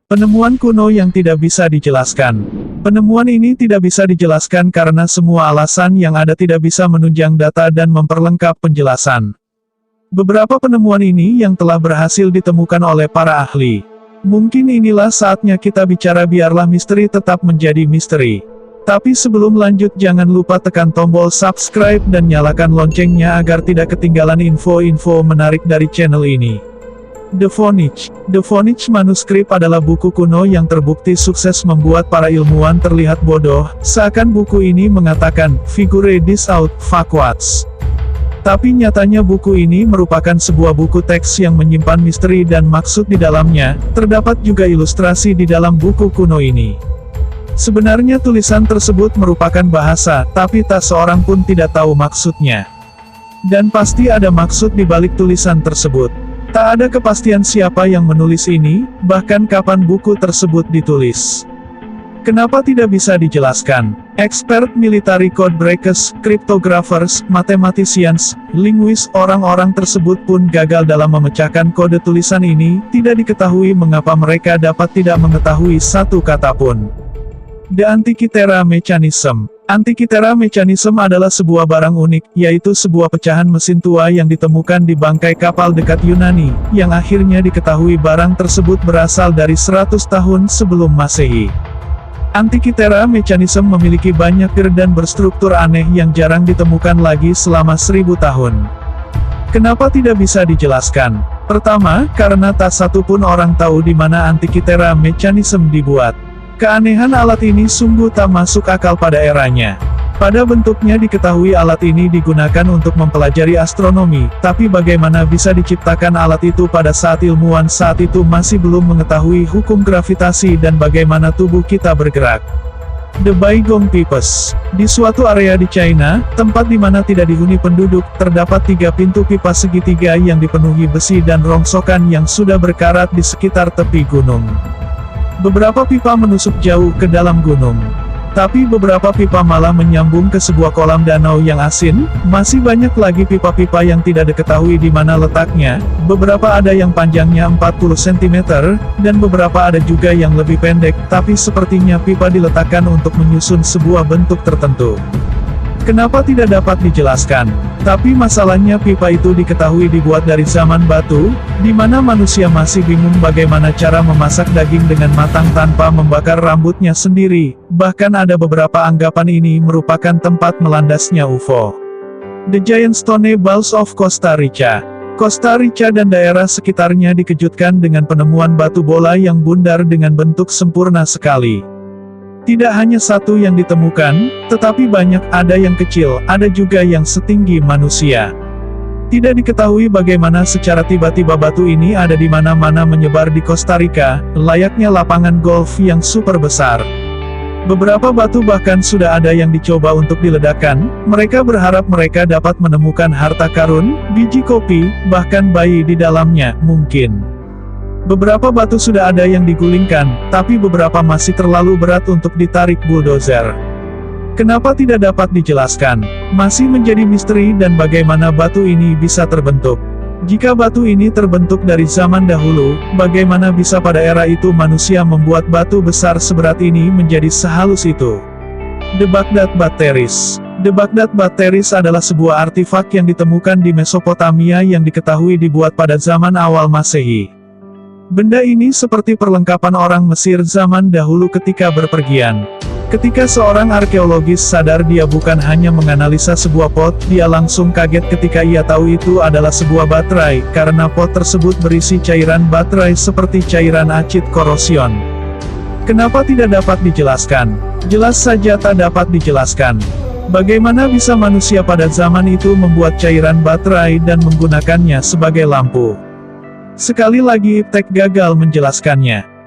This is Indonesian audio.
Penemuan kuno yang tidak bisa dijelaskan. Penemuan ini tidak bisa dijelaskan karena semua alasan yang ada tidak bisa menunjang data dan memperlengkap penjelasan. Beberapa penemuan ini yang telah berhasil ditemukan oleh para ahli. Mungkin inilah saatnya kita bicara biarlah misteri tetap menjadi misteri. Tapi sebelum lanjut jangan lupa tekan tombol subscribe dan nyalakan loncengnya agar tidak ketinggalan info-info menarik dari channel ini. The Voynich. The Voynich manuskrip adalah buku kuno yang terbukti sukses membuat para ilmuwan terlihat bodoh, seakan buku ini mengatakan, figure this out, fuckwats. Tapi nyatanya buku ini merupakan sebuah buku teks yang menyimpan misteri dan maksud di dalamnya. Terdapat juga ilustrasi di dalam buku kuno ini. Sebenarnya tulisan tersebut merupakan bahasa, tapi tak seorang pun tidak tahu maksudnya. Dan pasti ada maksud di balik tulisan tersebut. Tak ada kepastian siapa yang menulis ini, bahkan kapan buku tersebut ditulis. Kenapa tidak bisa dijelaskan? Expert military code breakers, cryptographers, mathematicians, linguists, orang-orang tersebut pun gagal dalam memecahkan kode tulisan ini. Tidak diketahui mengapa mereka dapat tidak mengetahui satu kata pun. The Antikythera Mechanism. Antikythera Mechanism adalah sebuah barang unik, yaitu sebuah pecahan mesin tua yang ditemukan di bangkai kapal dekat Yunani, yang akhirnya diketahui barang tersebut berasal dari 100 tahun sebelum Masehi. Antikythera Mechanism memiliki banyak gear dan berstruktur aneh yang jarang ditemukan lagi selama 1000 tahun. Kenapa tidak bisa dijelaskan? Pertama, karena tak satu pun orang tahu di mana Antikythera Mechanism dibuat. Keanehan alat ini sungguh tak masuk akal pada eranya. Pada bentuknya diketahui alat ini digunakan untuk mempelajari astronomi, tapi bagaimana bisa diciptakan alat itu pada saat ilmuwan saat itu masih belum mengetahui hukum gravitasi dan bagaimana tubuh kita bergerak. The Baigong Pipes. Di suatu area di China, tempat di mana tidak dihuni penduduk, terdapat 3 pintu pipa segitiga yang dipenuhi besi dan rongsokan yang sudah berkarat di sekitar tepi gunung. Beberapa pipa menusuk jauh ke dalam gunung. Tapi beberapa pipa malah menyambung ke sebuah kolam danau yang asin. Masih banyak lagi pipa-pipa yang tidak diketahui di mana letaknya. Beberapa ada yang panjangnya 40 cm, dan beberapa ada juga yang lebih pendek, tapi sepertinya pipa diletakkan untuk menyusun sebuah bentuk tertentu. Kenapa tidak dapat dijelaskan? Tapi masalahnya pipa itu diketahui dibuat dari zaman batu, di mana manusia masih bingung bagaimana cara memasak daging dengan matang tanpa membakar rambutnya sendiri. Bahkan ada beberapa anggapan ini merupakan tempat melandasnya UFO. The Giant Stone Balls of Costa Rica. Costa Rica dan daerah sekitarnya dikejutkan dengan penemuan batu bola yang bundar dengan bentuk sempurna sekali. Tidak hanya satu yang ditemukan, tetapi banyak, ada yang kecil, ada juga yang setinggi manusia. Tidak diketahui bagaimana secara tiba-tiba batu ini ada di mana-mana menyebar di Costa Rica, layaknya lapangan golf yang super besar. Beberapa batu bahkan sudah ada yang dicoba untuk diledakkan. Mereka berharap mereka dapat menemukan harta karun, biji kopi, bahkan bayi di dalamnya, mungkin. Beberapa batu sudah ada yang digulingkan, tapi beberapa masih terlalu berat untuk ditarik bulldozer. Kenapa tidak dapat dijelaskan? Masih menjadi misteri dan bagaimana batu ini bisa terbentuk. Jika batu ini terbentuk dari zaman dahulu, bagaimana bisa pada era itu manusia membuat batu besar seberat ini menjadi sehalus itu? The Baghdad Batteries. The Baghdad Batteries adalah sebuah artifak yang ditemukan di Mesopotamia yang diketahui dibuat pada zaman awal Masehi. Benda ini seperti perlengkapan orang Mesir zaman dahulu ketika berpergian. Ketika seorang arkeologis sadar dia bukan hanya menganalisa sebuah pot, dia langsung kaget ketika ia tahu itu adalah sebuah baterai, karena pot tersebut berisi cairan baterai seperti cairan acid korosion. Kenapa tidak dapat dijelaskan? Jelas saja tak dapat dijelaskan. Bagaimana bisa manusia pada zaman itu membuat cairan baterai dan menggunakannya sebagai lampu? Sekali lagi iptek gagal menjelaskannya.